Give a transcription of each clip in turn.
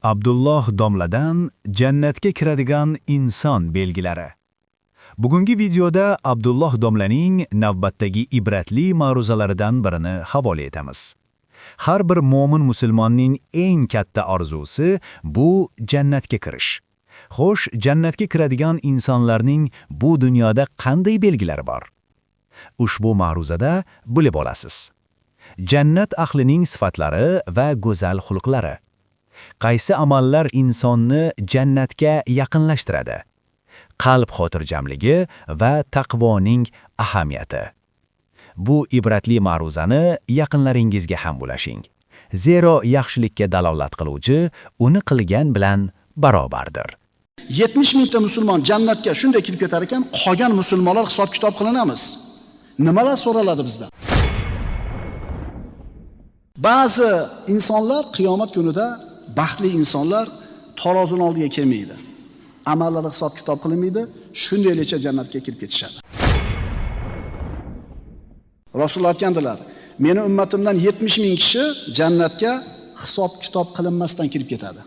Abdulloh domladan jannatga kiradigan inson belgilari. Bugungi videoda Abdulloh domlaning navbatdagi ibratli ma'ruzalaridan birini havola etamiz. Har bir mo'min musulmonning eng katta orzusi bu jannatga kirish. Xo'sh, jannatga kiradigan insonlarning bu dunyoda qanday belgilari bor? Ushbu ma'ruzada bilib olasiz. Jannat ahlining sifatlari va go'zal xulqlari. Qaysi amallar insonni jannatga yaqinlashtiradi? Qalb xotirjamligi va taqvoning ahamiyati. Bu ibratli ma'ruzani yaqinlaringizga ham ulashing. Zero yaxshilikka dalolat qiluvchi uni qilgan bilan barobardir. 70 mingta musulmon jannatga shunday kirib ketar ekan, qolgan musulmonlar hisob-kitob qilinamiz. Nimalar so'raladi bizdan? Ba'zi insonlar qiyomat kunida, baxtli insonlar tarozining oldiga kelmaydi. Amallari hisob-kitob qilinmaydi, shundaylicha jannatga kirib ketishadi. Rasululloh aytgandilar, meni ummatimdan 70 ming kishi jannatga hisob-kitob qilinmasdan kirib ketadi.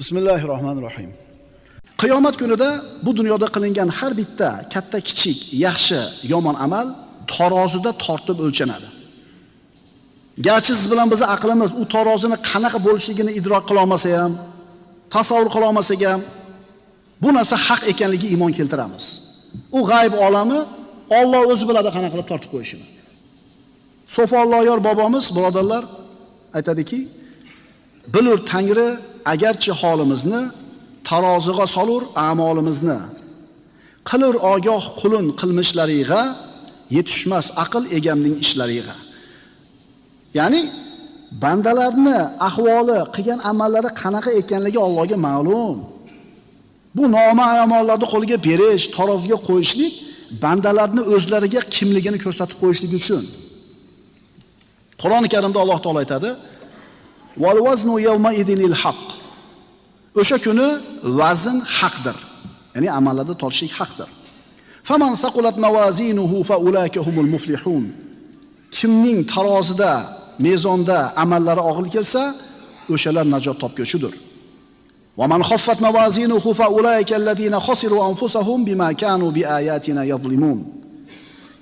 Bismillahirrohmanirrohim. Qiyomat kunida bu dunyoda qilingan har bitta katta kichik, yaxshi, yomon amal tarozida tortib o'lchanadi. Garchi siz bilan biz aqlimiz u tarozini qanaqa bo'lishligini idrok qila olmasa ham, tasavvur qila olmasak ham, bu narsa haq ekanligiga iymon keltiramiz. U g'ayb olami, Alloh o'zi biladi qanaqa qilib tortib qo'yishini. So'folloyor bobomiz, birodarlar, aytadiki, bilur Tangri agarchi holimizni taroziga solur a'molimizni, qilur ogoh qulun qilmishlariga, yetishmas aql egamning ishlariga. Ya'ni bandalarni ahvoli, qilgan amallari qanaqa ekanligi Allohga ma'lum. Bu noma'lum amallarni qo'liga berish, taroziga qo'yishlik bandalarni o'zlariga kimligini ko'rsatib qo'yishlik uchun. Qur'oni Karimda Alloh taolo aytadi: "Wal waznu yawma idinil haqq." O'sha kuni vazn haqdir. Ya'ni amallarda tortishlik haqdir. Faman saqulat mawazinuhu fa ulaika humul muflihun. Kimning tarozida, mezonda amallari og'ir kelsa, o'shalar najot topguvchidir. Va man khaffat mawazinuhu fa ulaika alladhina khasiru anfusahum bima kanu biayatina yadhlimun.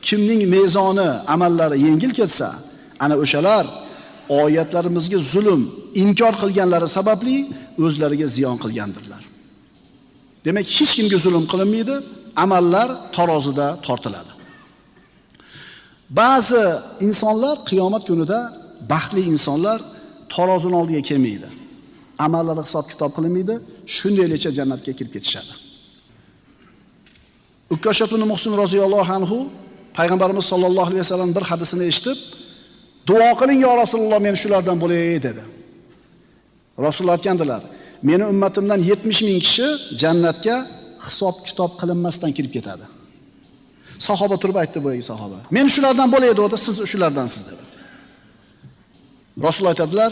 Kimning mezoni, amallari yengil kelsa, ana o'shalar oyatlarimizga zulm, inkor qilganlari sababli o'zlariga ziyon qilgandirlar. Demak, hech kimga zulm qilinmaydi, amallar tarozida tortiladi. Ba'zi insonlar qiyomat kunida, baxtli insonlar tarozining oldiga kelmaydi. Amallari hisob-kitob qilinmaydi, shundaylicha jannatga kirib ketishadi. Ukashat ibn Muhsin roziyallohu anhu payg'ambarimiz sollallohu alayhi vasallam bir hadisini eshitib, duo qiling ya Rasululloh, men shulardan bo'lay dedi. Rasululloh aytgandilar, meni ummatimdan 70 ming kishi jannatga hisob-kitob qilinmasdan kirib ketadi. Sahoba turib aytdi, boyagi sahoba, men shulardan bo'lay dedi, siz shulardansiz dedi. Rasululloh aytadilar,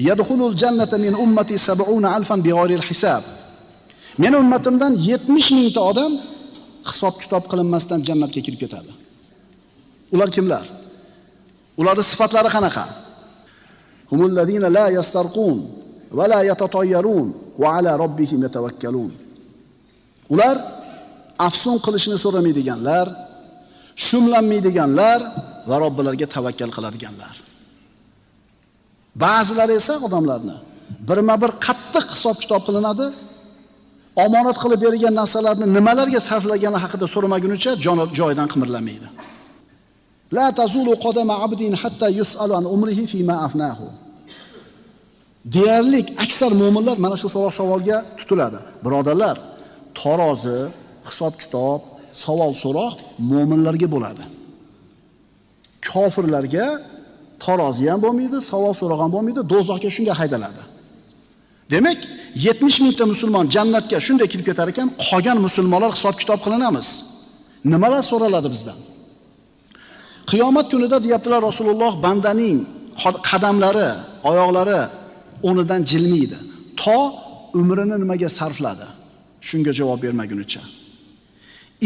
yadkhulul jannata min ummati 70,000 bighayri hisab. Meni ummatimdan 70 mingta odam hisob-kitob qilinmasdan jannatga kirib ketadi. Ular kimlar? Ularning sifatlari qanaqa? Humul ladina la yastarqun va la yatatayyarun va ala robbihim yatawakkalun. Ular afsun qilishni so'ramaydiganlar, shumlanmaydiganlar va Robbilariga tavakkal qiladiganlar. Ba'zilari esa odamlarni birma-bir qattiq hisob-kitob qilinadi. Omonat qilib berilgan narsalarni nimalarga sarflagani haqida so'ramagunicha joyidan qimirlamaydi. La tazulu qadama abdin hatta yus'alu an umrihi fima afnahu. Deyarli aksar mu'minlar mana shu savolga tutiladi. Birodarlar, tarozi, hisob-kitob, savol-so'roq mu'minlarga bo'ladi. Kofirlarga tarozi ham bo'lmaydi, savol-so'roq ham bo'lmaydi, do'zaxga shunga haydaladi. Demak, 70 mingta musulmon jannatga shunday kirib ketar ekan, qolgan musulmonlar hisob-kitob qilinamiz. Nimalar so'raladi bizdan? Qiyomat kunida deyaptilar Rasululloh, bandaning qadamlari, oyoqlari o'rnidan jilmaydi. To umrini nimaga sarfladi? Shunga javob bermagunicha.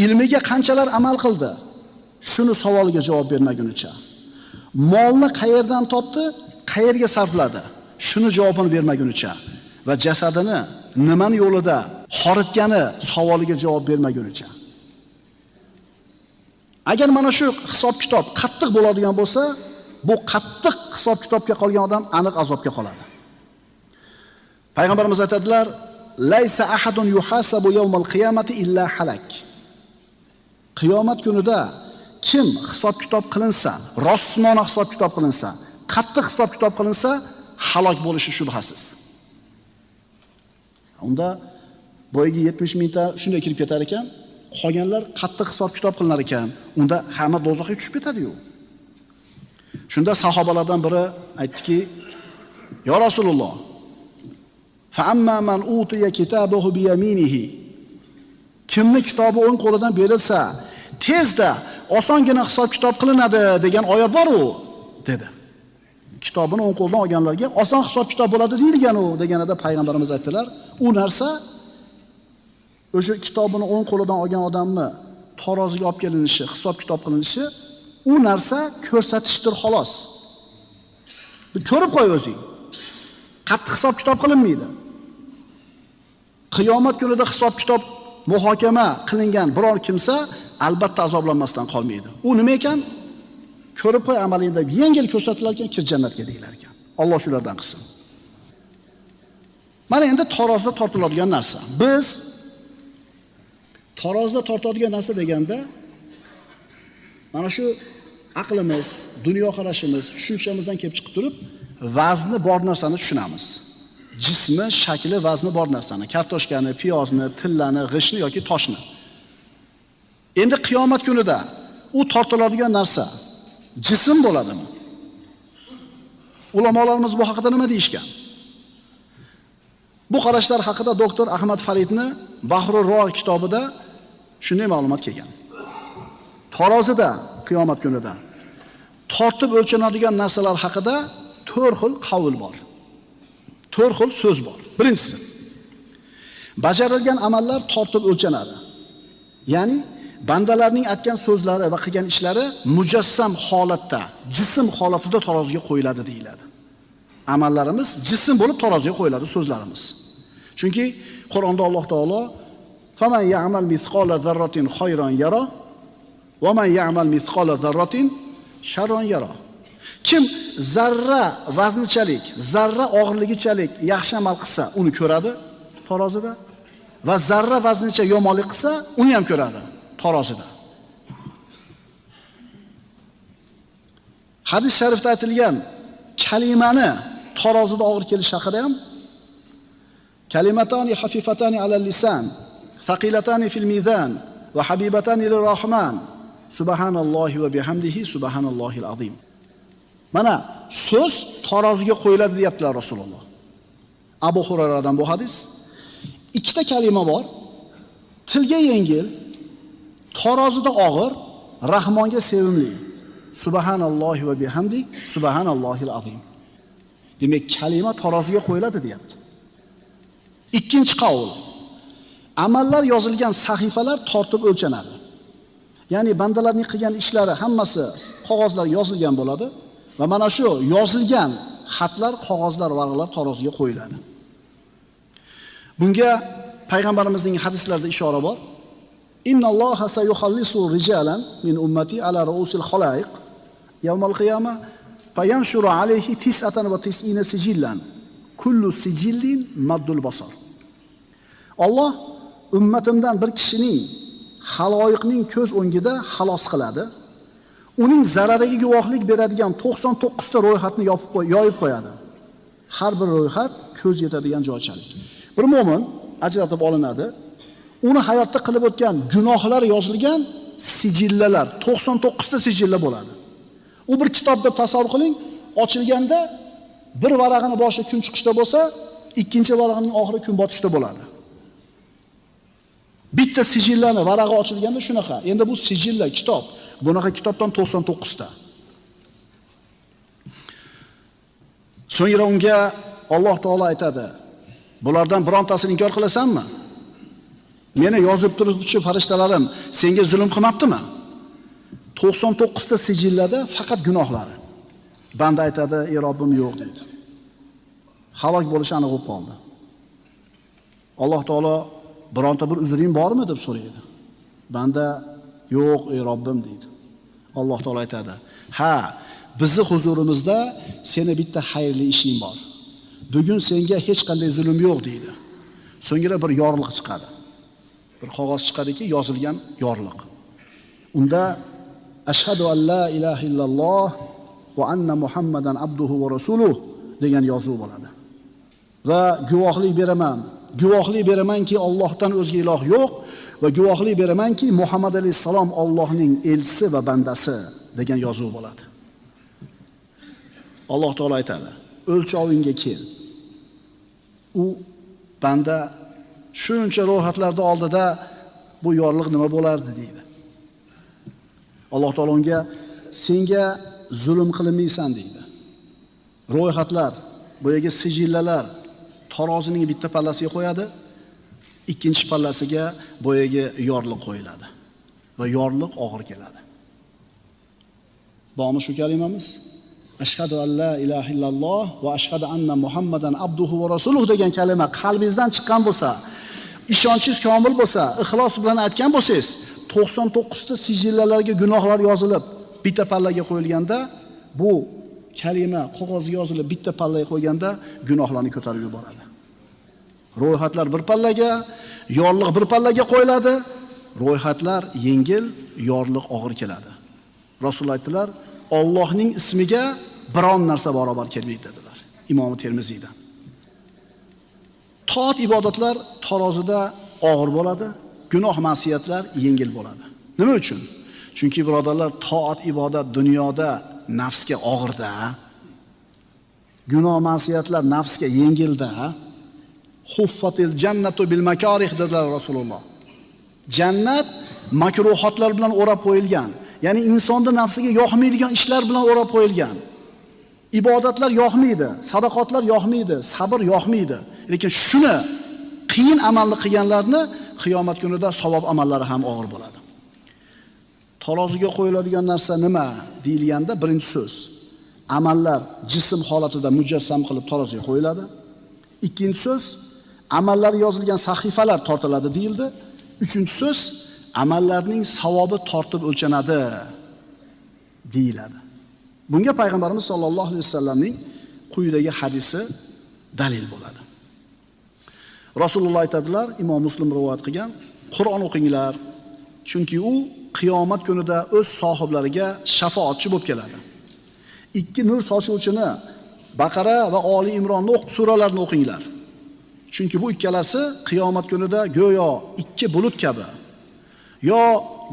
Ilmiga qanchalar amal qildi? Shuni savoliga javob bermagunicha. Molni qayerdan topdi? Qayerga sarfladi? Shuni javobini bermagunicha. Va jasadini nimani yo'lida xoritgani savoliga javob bermagunicha. Agar mana shu hisob-kitob qattiq bo'ladigan bo'lsa, bu qattiq hisob-kitobga qolgan odam aniq azobga qoladi. Payg'ambarimiz aytadilar: "Laysa ahadun yuhasabu yawmal qiyamati illa halak." Qiyomat kunida kim hisob-kitob qilinsa, rostmona hisob-kitob qilinsa, qattiq hisob-kitob qilinsa, halok bo'lishi shubhasiz. Unda boyagi 70 mingta shunday kirib ketar ekan, qolganlar qattiq hisob-kitob qilinar ekan, unda hamma do'zaxga tushib ketadi-yu. Shunda sahobalardan biri aytdiki: "Ya Rasululloh, fa amma man utiya kitabahu bi yaminihi." Kimni kitobi o'ng qo'lidan berilsa, tezda osongina hisob-kitob qilinadi degan oyat bor-u, dedi. Kitobini o'ng qo'ldan olganlarga oson hisob-kitob bo'ladi deyilgan-u deganida payg'ambarimiz aytdilar, u narsa o'sha kitobini o'ng qo'lidan olgan odamni taroziga olib kelinishi, hisob-kitob qilinishi, u narsa ko'rsatishdir xolos. Ko'rib qo'y o'zing. Qattiq hisob-kitob qilinmaydi. Qiyomat kunida hisob-kitob muhokama qilingan biror kimsa albatta azoblanmasdan qolmaydi. U nima ekan? Ko'rib qo'y amalingda yengil ko'rsatilar ekan, kir jannatga deylar ekan. Alloh shulardan qilsin. Mana endi tarozda tortiladigan narsa. Biz tarozda tortadigan narsa deganda mana shu aqlimiz, dunyo qarashimiz, tushunchamizdan kelib chiqib turib, vazni bor narsani tushunamiz. Jismi, shakli, vazni bor narsani, kartoshkani, piyozni, tillani, g'ishtni yoki toshni. Endi qiyomat kunida u tortiladigan narsa jism bo'ladimi? Ulamolarimiz bu haqida nima deyishgan? Bu qarashlar haqida doktor Ahmad Faridni Bahrul Ro kitobida shunday ma'lumot kelgan. Tarozida qiyomat kunida tortib o'lchanadigan narsalar haqida 4 xil qavl bor. 4 xil so'z bor. Birinchisi, bajarilgan amallar tortib o'lchanadi. Ya'ni bandalarning aytgan so'zlari va qilgan ishlari mujassam holatda, jism holatida taroziga qo'yiladi deyiladi. Amallarimiz jism bo'lib taroziga qo'yiladi, so'zlarimiz. Chunki Qur'onda Alloh taolo "Faman ya'mal mithqala zarratin khayran yara va man ya'mal mithqala zarratin sharran yara." Kim zarra vaznichalik, zarra og'irligichalik yaxshi amal qilsa, uni ko'radi tarozida, va zarra vaznicha yomonlik qilsa, uni ham ko'radi tarozida. Hadis sharifda aytilgan kalimani tarozida og'ir kelishi haqida ham kalimatani hafifatani alal lisan, thaqilatani fil mizan va habibatani lirrahman, subhanallohi va bihamdihi subhanallohil azim. Mana so'z taroziga qo'yiladi deyaptilar Rasululloh. Abu Hurayradan bu hadis. Ikkita kalima bor. Tilga yengil, tarozida og'ir, Rahmonga sevimli. Subhanallohi va bihamdi subhanallohil azim. Demak, kalima taroziga qo'yiladi deyapti. Ikkinchi qavl. Amallar yozilgan sahifalar tortib o'lchanadi. Ya'ni bandalarning qilgan ishlari hammasi qog'ozlarga yozilgan bo'ladi va mana shu yozilgan xatlar, qog'ozlar, varaqlar taroziga qo'yiladi. Bunga payg'ambarimizning hadislarida ishora bor. Innalloha sayuhallisu rijalan min ummati ala ru'usil khalaiq yawmal qiyamah fayanshuru alayhi 99 sijillan kullu sijillin maddul basar. Alloh ummatimdan bir kishining haloyiqning ko'z o'ngida xalos qiladi. Uning zarariga guvohlik beradigan 99 ta ro'yxatni yoyib qo'yadi. Har bir ro'yxat ko'z yetadigan joychalik. Bir mo'min ajratib olinadi. Uni hayotda qilib o'tgan gunohlari yozilgan sijillalar, 99 ta sijilla bo'ladi. U bir kitob deb tasavvur qiling, ochilganda bir varag'ini boshi kun chiqishda bo'lsa, ikkinchi varag'ining oxiri kun botishda bo'ladi. Bitta sijillani varag'i ochilganda shunaqa. Endi bu sijilla kitob. Bunaqa kitobdan 99 ta. So'ngra unga Alloh taolo aytadi: "Bulardan birontasini inkor qilasanmi? Meni yozib turuvchi farishtalarim senga zulm qilmabdimi?" 99 ta sijillada faqat gunohlari. Banda aytadi: "Ey Robbim, yo'q" deydi. Halok bo'lishi aniq bo'lib qoldi. Alloh taolo bironta bir uzring bormi deb so'raydi. Banda yo'q ey Robbim deydi. Alloh taolo aytadi: "Ha, bizni huzurimizda seni bitta xayrli ishing bor. Bugun senga hech qanday zulm yo'q" deydi. So'ngra bir yorliq chiqadi. Bir qog'oz chiqadiki, yozilgan yorliq. Unda ashhadu an la ilaha illalloh va anna Muhammadan abduhu va rasuluh degan yozuv bo'ladi. Va guvohlik beramanki Allohdan o'zga iloh yo'q va guvohlik beramanki Muhammad alayhisalom Allohning elchisi va bandasi degan yozuv bo'ladi. Alloh taolo aytadi: "O'lchovingga kel." U banda shuncha ro'yxatlarda oldida bu yorliq nima bo'lardi deydi. Alloh taolo unga senga zulm qilinmaysan deydi. Ro'yxatlar, bu yerga sijillalar tarozining bitta pallasiga qo'yadi, ikkinchi pallasiga bu yerga yorliq qo'yiladi va yorliq og'ir keladi. Bormi shu kalimamiz? Ashhadu an la ilaha illalloh va ashhadu anna Muhammadan abduhu va rasuluh degan kalima qalbingizdan chiqqan bo'lsa, ishonchingiz komil bo'lsa, ixlos bilan aytgan bo'lsangiz, 99 ta sijillalarga gunohlar yozilib, bitta pallaga qo'yilganda, bu kalima qog'ozga yozilib bitta pallaga qo'yganda gunohlarni ko'tarib yuboradi. Ro'yxatlar bir pallaga, yorliq bir pallaga qo'yiladi. Ro'yxatlar yengil, yorliq og'ir keladi. Rasululloh aytdilar: "Allohning ismiga biron narsa barobar kelmaydi" dedilar. Imom Termiziydan. Toat ibodatlar tarozida og'ir bo'ladi, gunoh ma'siyatlar yengil bo'ladi. Nima uchun? Chunki birodarlar, toat ibodat dunyoda nafsga og'irda, gunoh ma'siyatlar nafsga yengilda. Huffatil jannatu bil makarih dedilar Rasululloh. Jannat makruhotlar bilan o'rab qo'yilgan. Ya'ni insonda nafsiga yoqmaydigan ishlar bilan o'rab qo'yilgan. Ibodatlar yoqmaydi, sadaqotlar yoqmaydi, sabr yoqmaydi. Lekin shuni qiyin amalni qilganlarni qiyomat kunida savob amallari ham og'ir bo'ladi. Taroziga qo'yiladigan narsa nima deyilganda, birinchi so'z, amallar jism holatida mujassam qilib taroziga qo'yiladi. Ikkinchi so'z, amallar yozilgan sahifalar tortiladi deyildi. Uchinchi so'z, amallarning savobi tortib o'lchanadi deyiladi. Bunga payg'ambarimiz sollallohu alayhi vasallamning quyidagi hadisi dalil bo'ladi. Rasululloh aytadilar, Imom Muslim rivoyat qilgan: "Qur'on o'qinglar, chunki u qiyomat kunida o'z sohiblariga shafoatchi bo'lib keladi." Ikki nur sochuvchini Baqara va Oli Imron suralarni o'qinglar. Chunki bu ikkalasi qiyomat kunida go'yo ikki bulut kabi, yo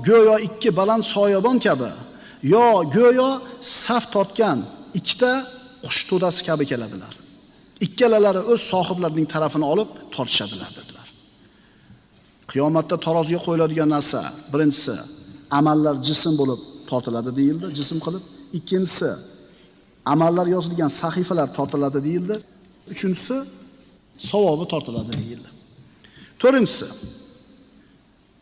go'yo ikki baland soyabon kabi, yo go'yo saf tortgan ikkita qush to'dasi kabi keladilar. Ikkalalari o'z sohiblarining tarafini olib tortishadilar dedilar. Qiyomatda taroziga qo'yiladigan narsa, birinchisi amallar jism bo'lib tortiladi deyildi, jism qilib. Ikkinchisi amallar yozilgan sahifalar tortiladi deyildi. Uchinchisi savobi tortiladi deyildi. To'rtinchisi,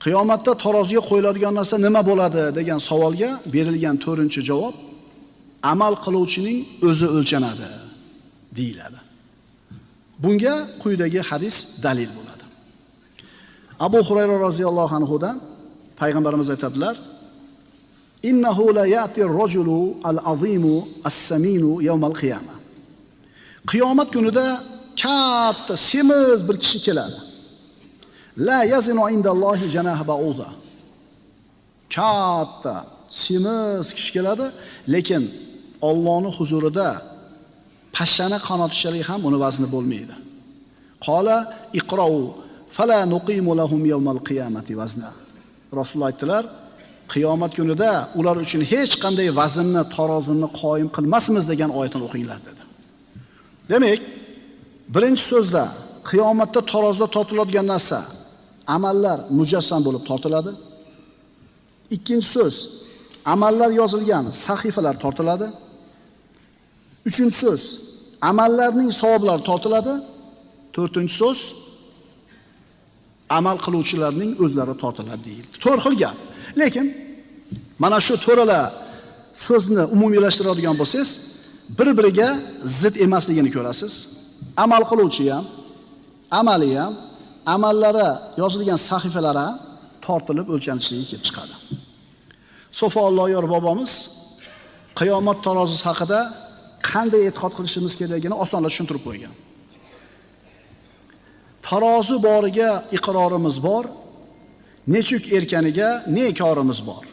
qiyomatda taroziga qo'yiladigan narsa nima bo'ladi degan savolga berilgan to'rtinchi javob, amal qiluvchining o'zi o'lchanadi deyiladi. Bunga quyidagi hadis dalil bo'ladi. Abu Hurayra roziyallohu anhudan payg'ambarimiz aytadilar: "Innahu la ya'ti ar-rajulu al-azimu as-saminu yawm al-qiyamah." Qiyomat kunida katta semiz bir kishi keladi. La yazinu indallohi janaha ba'uda. Katta semiz kishi keladi, lekin Allohning huzurida pashshani qanotishalik ham uni vazni bo'lmaydi. Qala iqra'u fala nuqimu lahum yawmal qiyamati vazna. Rasululloh aytdilar, qiyomat kunida ular uchun hech qanday vaznni, tarozini qoyim qilmasmiz degan oyatni o'qinglar dedi. Demak, birinchi so'zda qiyomatda tarozda tortiladigan narsa amallar mujassam bo'lib tortiladi. Ikkinchi so'z, amallar yozilgan sahifalar tortiladi. Uchinchi so'z, amallarning savoblari tortiladi. To'rtinchi so'z, amal qiluvchilarning o'zlari tortiladi deyildi. To'rt xil gap. Lekin mana shu to'ralar so'zni umumiylashtiradigan bo'lsangiz, bir-biriga zid emasligini ko'rasiz. Amal qiluvchi ham, amali ham, amallari yozilgan sahifalari ham tortilib o'lchanishligi kelib chiqadi. So'folloyor bobomiz qiyomat tarozisi haqida qanday e'tiqod qilishimiz kerakligini osonlab tushuntirib qo'ygan. Tarozi boriga iqrorimiz bor, nechuk erkaniga nekorimiz bor.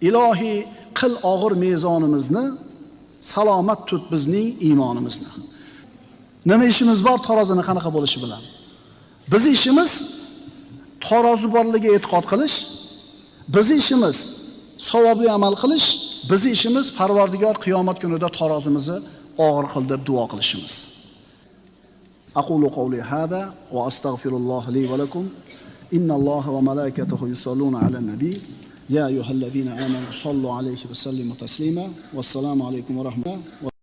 Ilohiy qil og'ir mezonimizni, salomat tut bizning iymonimizni. Nima ishimiz bor tarozini qanaqa bo'lishi bilan? Biz ishimiz tarozi borligiga e'tiqod qilish, biz ishimiz savobli amal qilish, biz ishimiz Parvardigor qiyomat kunida tarozimizni og'ir qil deb duo qilishimiz. Aqulu qawli hada va astaghfirulloh li va lakum. Innalloha va malaikatahu yusalluna alan nabiy. Ya ayyuhallazina amanu sallu alayhi va sallimu taslima. Vassalamu alaykum va rahmatulloh.